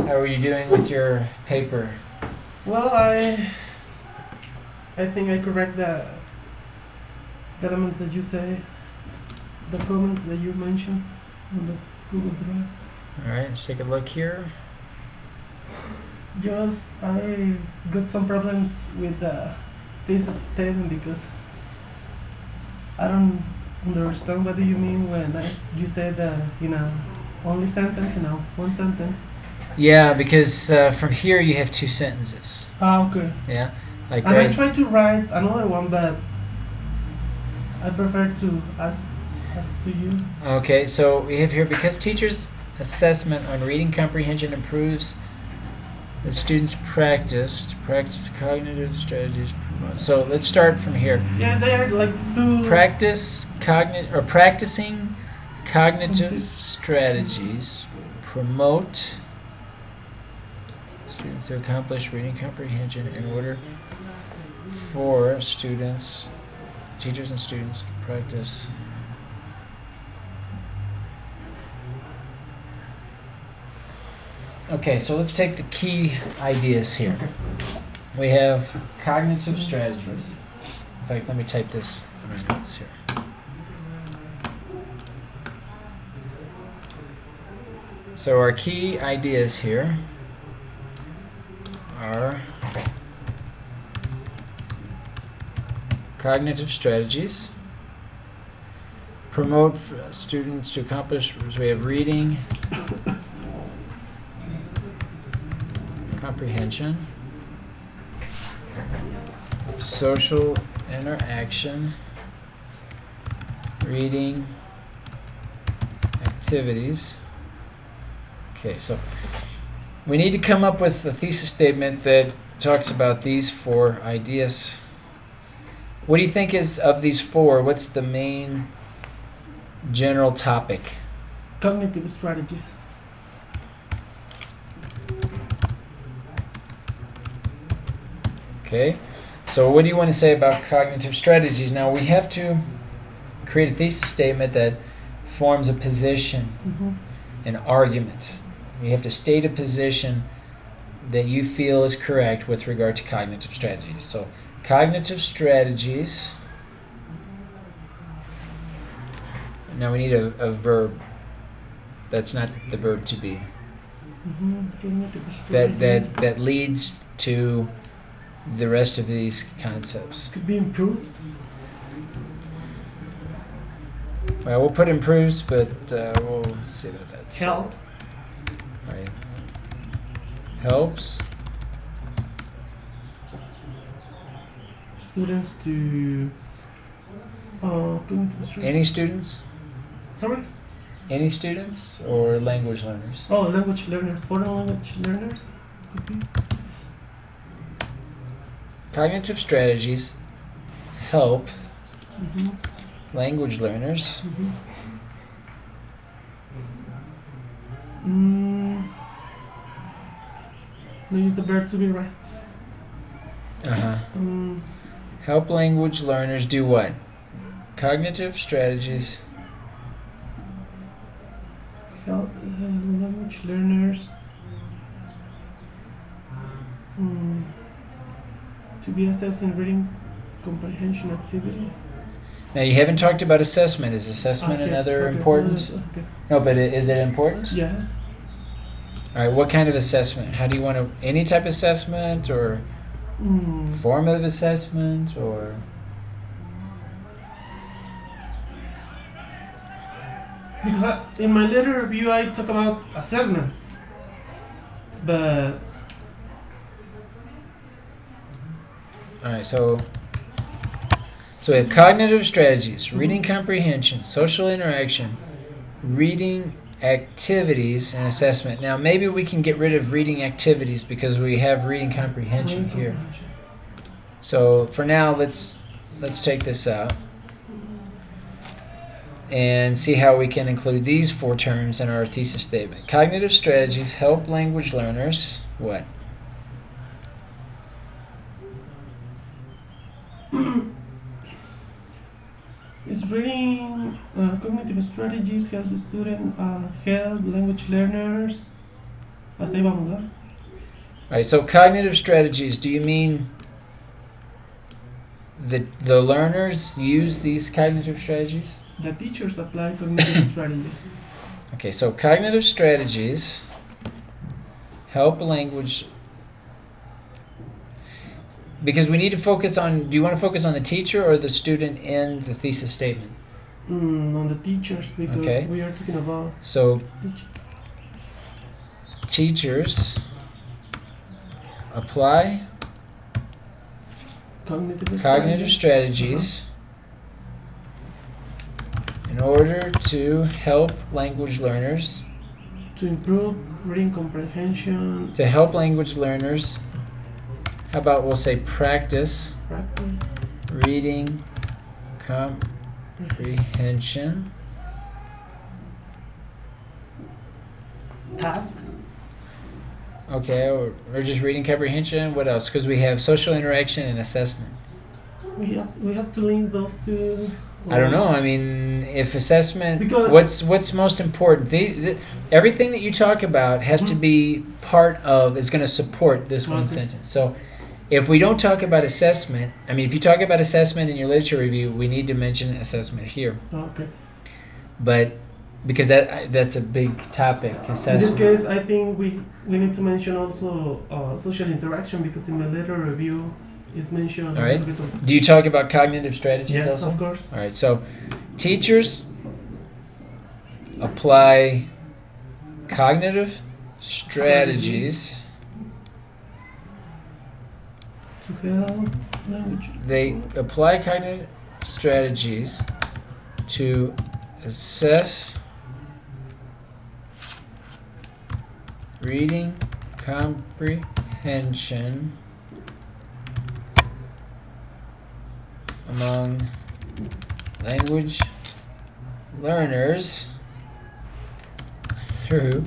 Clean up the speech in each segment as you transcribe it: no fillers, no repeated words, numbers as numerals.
How are you doing with your paper? Well, I think I correct the elements that you say, the comments that you mentioned on the Google Drive. Alright, let's take a look here. Just I got some problems with the thesis statement because I don't understand what do you mean when you said in a only sentence, one sentence. Yeah, because from here you have two sentences. Ah, okay. Yeah, like And right. I tried to write another one, but I prefer to ask to you. Okay, so we have here, because teachers' assessment on reading comprehension improves the students' practice cognitive strategies. So let's start from here. Yeah, they are like two. Practicing cognitive strategies promote students to accomplish reading comprehension in order for teachers and students to practice. Okay, so let's take the key ideas here. We have cognitive strategies. In fact, let me type this in my notes here. So our key ideas here are cognitive strategies, promote students to accomplish, so we have reading comprehension, social interaction, reading activities. Okay, so we need to come up with a thesis statement that talks about these four ideas. What do you think is, of these four, what's the main general topic? Cognitive strategies. Okay, so what do you want to say about cognitive strategies? Now we have to create a thesis statement that forms a position, an argument. You have to state a position that you feel is correct with regard to cognitive strategies. So cognitive strategies. Now we need a verb. That's not the verb to be. That leads to the rest of these concepts. Could be improved. Well, we'll put improves, but we'll see what that's. Helps. Right. Helps students to any students? Sorry? Any students or language learners? Oh, language learners, foreign language learners could be. Cognitive strategies help language learners. Use the verb to be right. Help language learners do what? Cognitive strategies help language learners to be assessed in reading comprehension activities. Now you haven't talked about assessment. Is assessment another important? Okay. No, but is it important? Yes. All right. What kind of assessment? How do you want to? Any type of assessment or formative assessment or? Because in my later review I talk about assessment, but. All right. So we have cognitive strategies, reading comprehension, social interaction, reading activities, and assessment. Now maybe we can get rid of reading activities because we have reading comprehension here. So for now, let's take this out and see how we can include these four terms in our thesis statement. Cognitive strategies help language learners what? Is reading cognitive strategies help the student help language learners Hasta ahí vamos, ¿verdad? All right, so cognitive strategies, do you mean the learners use these cognitive strategies? The teachers apply cognitive strategies. Okay, so cognitive strategies help language, because we need to focus on, do you want to focus on the teacher or the student in the thesis statement? On the teachers, because Okay. we are talking about So teachers. teachers apply Cognitive strategies in order to help language learners, to improve reading comprehension. to help language learners, how about we'll say practice reading comprehension Tasks. okay, or just reading comprehension. What else? Because we have social interaction and assessment. We have to link those two. I don't know. I mean, if assessment, Because what's most important? Everything that you talk about has to be part of, is going to support this one sentence. So if we don't talk about assessment, I mean, if you talk about assessment in your literature review, we need to mention assessment here. Okay. But because that's a big topic, assessment. In this case, I think we need to mention also social interaction, because in the letter review is mentioned. All right. Do you talk about cognitive strategies yes, also? Of course. All right. So teachers apply cognitive strategies. To help language. They apply cognitive strategies to assess reading comprehension among language learners through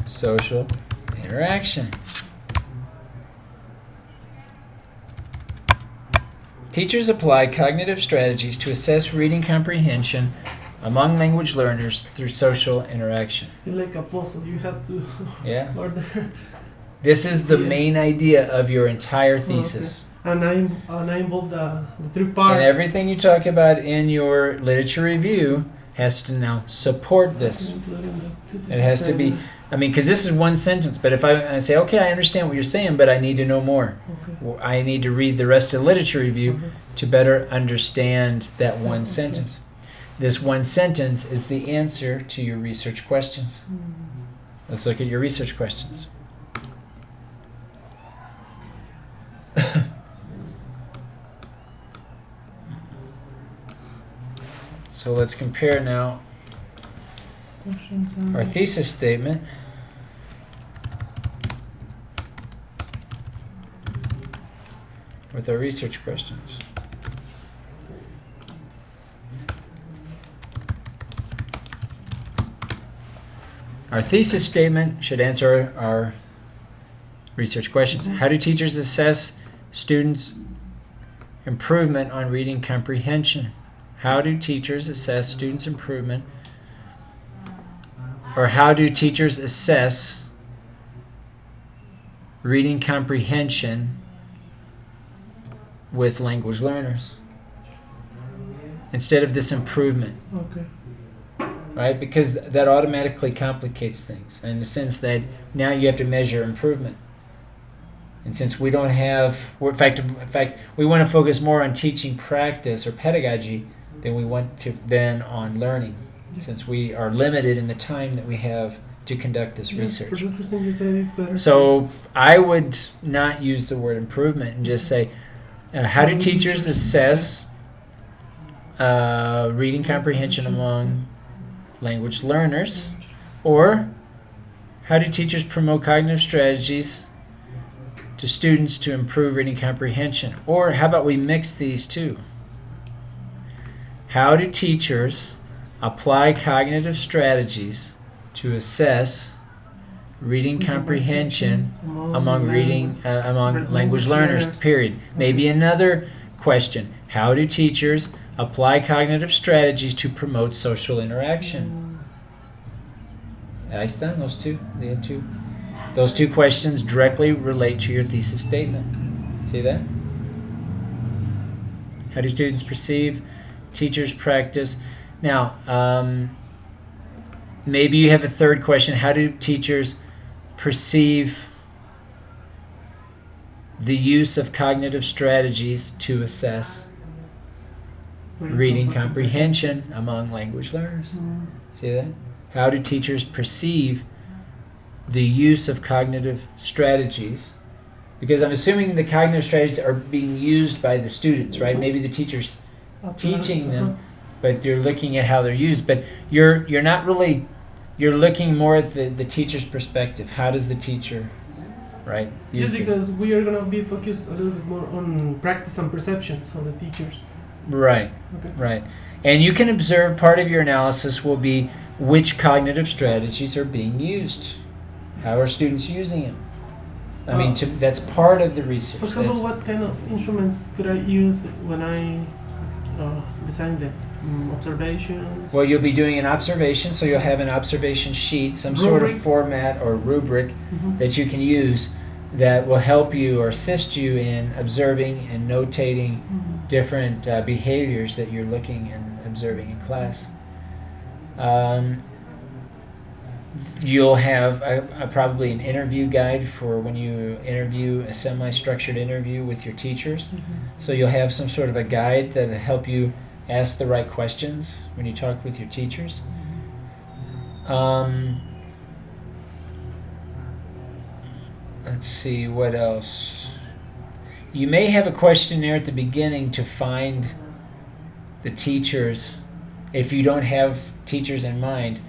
social interaction. Teachers apply cognitive strategies to assess reading comprehension among language learners through social interaction. It's like a puzzle. You have to order. This is the main idea of your entire thesis. Okay. And I involve the 3 parts. And everything you talk about in your literature review has to now support this. It has to be, I mean, because this is one sentence, but if I say, okay, I understand what you're saying, but I need to know more. Okay. I need to read the rest of the literature review to better understand that one sentence. This one sentence is the answer to your research questions. Let's look at your research questions. So let's compare now our thesis statement with our research questions. Our thesis statement should answer our research questions. How do teachers assess students' improvement on reading comprehension? How do teachers assess students' improvement, or how do teachers assess reading comprehension with language learners instead of this improvement? Okay. Right? Because that automatically complicates things in the sense that now you have to measure improvement. And since we don't have, in fact, we want to focus more on teaching practice or pedagogy than we want to on learning, since we are limited in the time that we have to conduct this research. So I would not use the word improvement and just say, how do teachers assess reading comprehension among language learners? Or how do teachers promote cognitive strategies to students to improve reading comprehension? Or how about we mix these two? How do teachers apply cognitive strategies to assess reading comprehension among language learners, period. Maybe another question. How do teachers apply cognitive strategies to promote social interaction? Ahí están, those two. They had two. Those two questions directly relate to your thesis statement. See that? How do students perceive? Teachers practice. Now, maybe you have a third question. How do teachers perceive the use of cognitive strategies to assess reading comprehension among language learners? See that? How do teachers perceive the use of cognitive strategies? Because I'm assuming the cognitive strategies are being used by the students, right? Maybe the teacher's teaching them, but you're looking at how they're used. But you're not really, you're looking more at the teacher's perspective. How does the teacher, right, use Just because we are gonna be focused a little bit more on practice and perceptions of the teachers. Right, Okay. right. And you can observe, part of your analysis will be which cognitive strategies are being used. How are students using them? I mean, that's part of the research. For example, what kind of instruments could I use when I design them? Observations? Well, you'll be doing an observation, so you'll have an observation sheet, some sort of format or rubric that you can use that will help you or assist you in observing and notating different behaviors that you're looking and observing in class. You'll have probably an interview guide for when you interview, a semi-structured interview with your teachers. So you'll have some sort of a guide that will help you ask the right questions when you talk with your teachers. Let's see, what else? You may have a questionnaire at the beginning to find the teachers, if you don't have teachers in mind,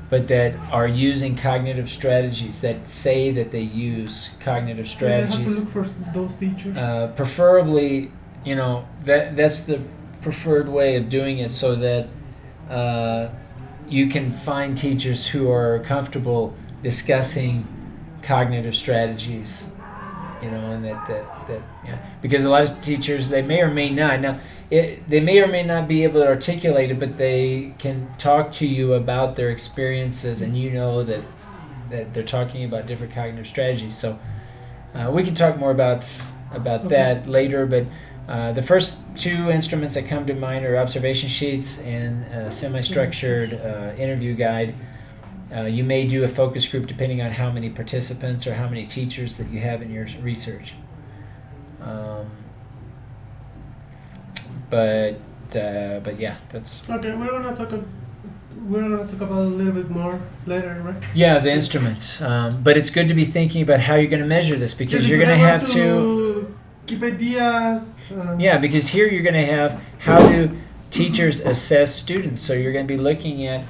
but that are using cognitive strategies, that say that they use cognitive strategies. I have to look for those teachers? Preferably, that's the preferred way of doing it, so that you can find teachers who are comfortable discussing cognitive strategies, and because a lot of teachers, they may or may not. Now, they may or may not be able to articulate it, but they can talk to you about their experiences, and that they're talking about different cognitive strategies. So we can talk more about that later, but the first two instruments that come to mind are observation sheets and a semi-structured interview guide. You may do a focus group depending on how many participants or how many teachers that you have in your research. But yeah, that's okay. We're gonna talk about a little bit more later, right? Yeah, the instruments. But it's good to be thinking about how you're going to measure this, because you're going to have to keep ideas. Yeah, because here you're going to have how do teachers assess students. So you're going to be looking at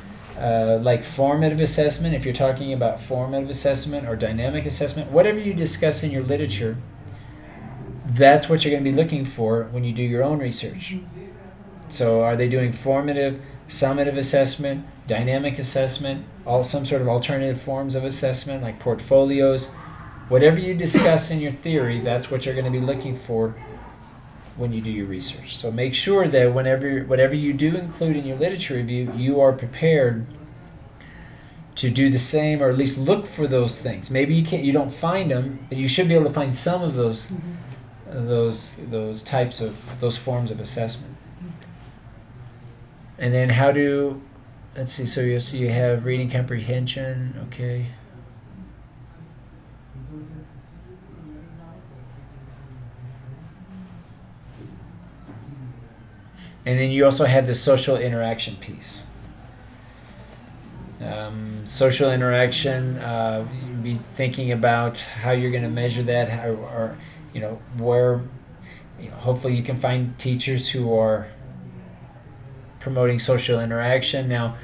like formative assessment, if you're talking about formative assessment or dynamic assessment, whatever you discuss in your literature, that's what you're going to be looking for when you do your own research. So are they doing formative, summative assessment, dynamic assessment, some sort of alternative forms of assessment like portfolios? Whatever you discuss in your theory, that's what you're going to be looking for when you do your research. So make sure that whatever you do include in your literature review, you are prepared to do the same, or at least look for those things. Maybe you don't find them, but you should be able to find some of those types of those forms of assessment. And then let's see, so you have reading comprehension, okay. And then you also have the social interaction piece. Social interaction, you'd be thinking about how you're going to measure that, where, hopefully you can find teachers who are promoting social interaction. Now,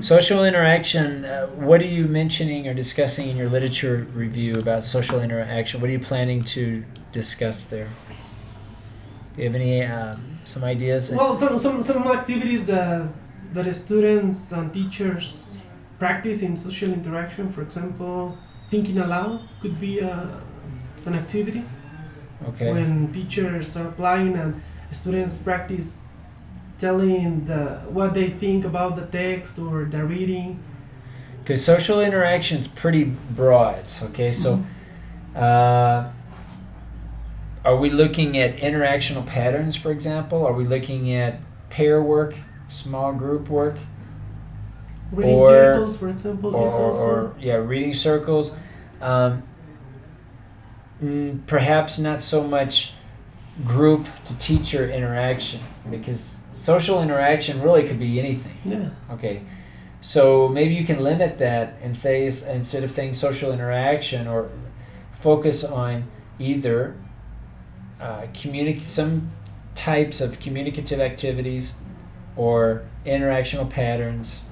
social interaction, what are you mentioning or discussing in your literature review about social interaction? What are you planning to discuss there? Do you have any some ideas? Well, some activities that students and teachers practice in social interaction. For example, thinking aloud could be an activity. Okay. When teachers are applying and students practice telling what they think about the text or the reading. Because social interaction is pretty broad. Okay, so are we looking at interactional patterns, for example? Are we looking at pair work, small group work? Reading circles, for example, is also... reading circles. Perhaps not so much group to teacher interaction, because social interaction really could be anything. Yeah. Okay, so maybe you can limit that and say, instead of saying social interaction, or focus on either some types of communicative activities or interactional patterns.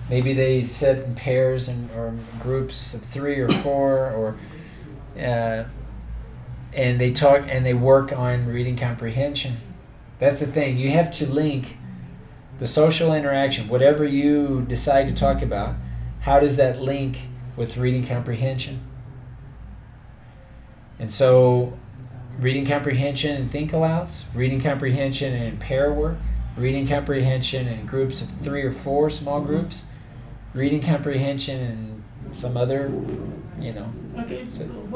Maybe they sit in pairs or groups of 3 or 4, or and they talk and they work on reading comprehension. That's the thing. You have to link the social interaction, whatever you decide to talk about. How does that link with reading comprehension? And so, reading comprehension in think alouds, reading comprehension in pair work, reading comprehension in groups of 3 or 4 small groups, reading comprehension in some other,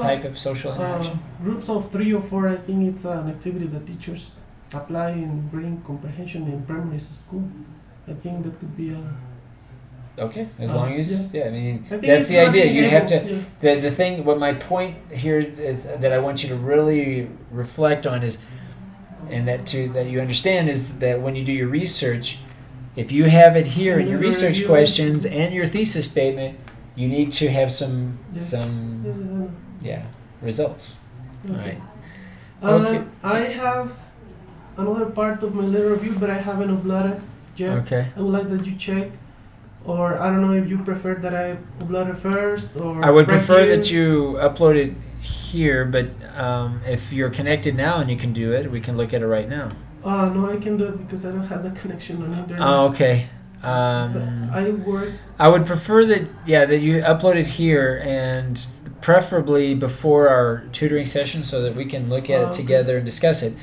type of social interaction. Groups of 3 or 4, I think it's an activity that teachers apply in reading comprehension in primary school. I think that could be a... Okay, as long as I mean, I think that's the idea. You have to. Yeah. The thing. What my point here is that I want you to really reflect on is, and that you understand, is that when you do your research, if you have it here in your research questions and your thesis statement, you need to have some results. Okay. All right. Okay. I have another part of my little review, but I haven't uploaded yet. Okay. I would like that you check, or I don't know if you prefer that I upload it first, or... I would prefer that you upload it here, but if you're connected now and you can do it, we can look at it right now. No, I can do it because I don't have the connection on internet. Oh, okay. I would prefer that you upload it here, and preferably before our tutoring session, so that we can look at it together and discuss it.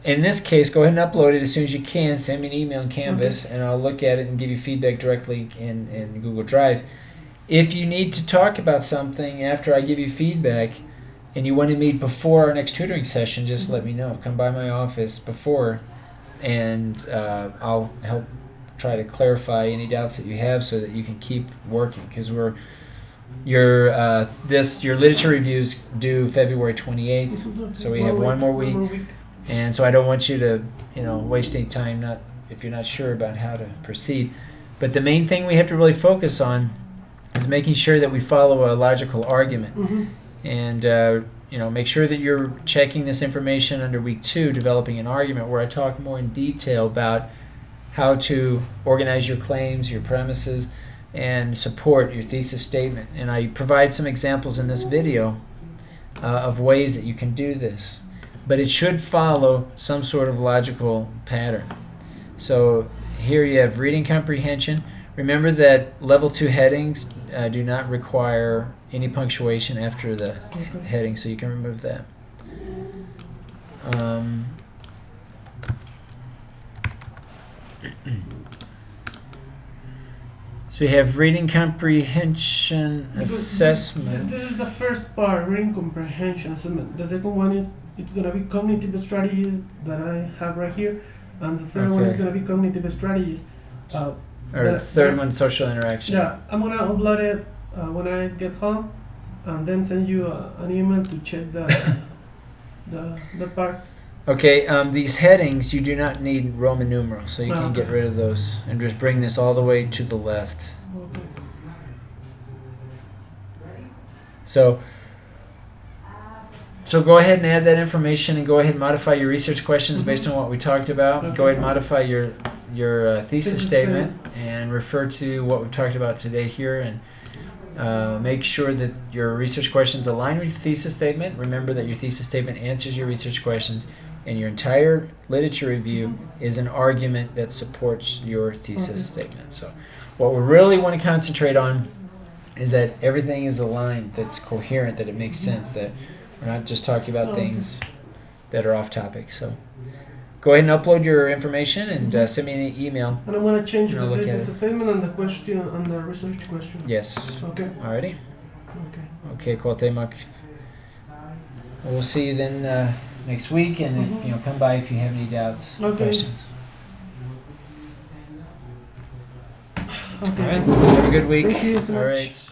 In this case, go ahead and upload it as soon as you can. Send me an email in Canvas, and I'll look at it and give you feedback directly in Google Drive. If you need to talk about something after I give you feedback, and you want to meet before our next tutoring session, just let me know. Come by my office before, and I'll help try to clarify any doubts that you have, so that you can keep working. Because your literature reviews due February 28th, so we have one more week. And so I don't want you to, waste any time if you're not sure about how to proceed. But the main thing we have to really focus on is making sure that we follow a logical argument. And make sure that you're checking this information under week 2, developing an argument, where I talk more in detail about how to organize your claims, your premises, and support your thesis statement. And I provide some examples in this video of ways that you can do this. But it should follow some sort of logical pattern. So here you have reading comprehension. Remember that level 2 headings do not require any punctuation after the heading, so you can remove that. So you have reading comprehension assessment. This is the first part, reading comprehension assessment. The second one is, it's going to be cognitive strategies that I have right here, and the third one is going to be cognitive strategies. The third one, social interaction. Yeah, I'm going to upload it when I get home, and then send you an email to check the part. Okay, these headings, you do not need Roman numerals, so you can get rid of those and just bring this all the way to the left. Okay. So go ahead and add that information, and go ahead and modify your research questions based on what we talked about. Okay. Go ahead and modify your thesis statement, and refer to what we've talked about today here, and make sure that your research questions align with your thesis statement. Remember that your thesis statement answers your research questions, and your entire literature review is an argument that supports your thesis statement. So what we really want to concentrate on is that everything is aligned, that's coherent, that it makes sense, that we're not just talking about things that are off topic. So go ahead and upload your information and send me an email. And I'm gonna change And the I'll look at thesis it. statement and the question and the research question. Yes. Okay. Alrighty. Okay. Okay, Cuauhtemoc. We'll see you then next week, and if come by if you have any doubts, or Okay. questions. Okay. All right. Have a good week. Thank you so All much. right.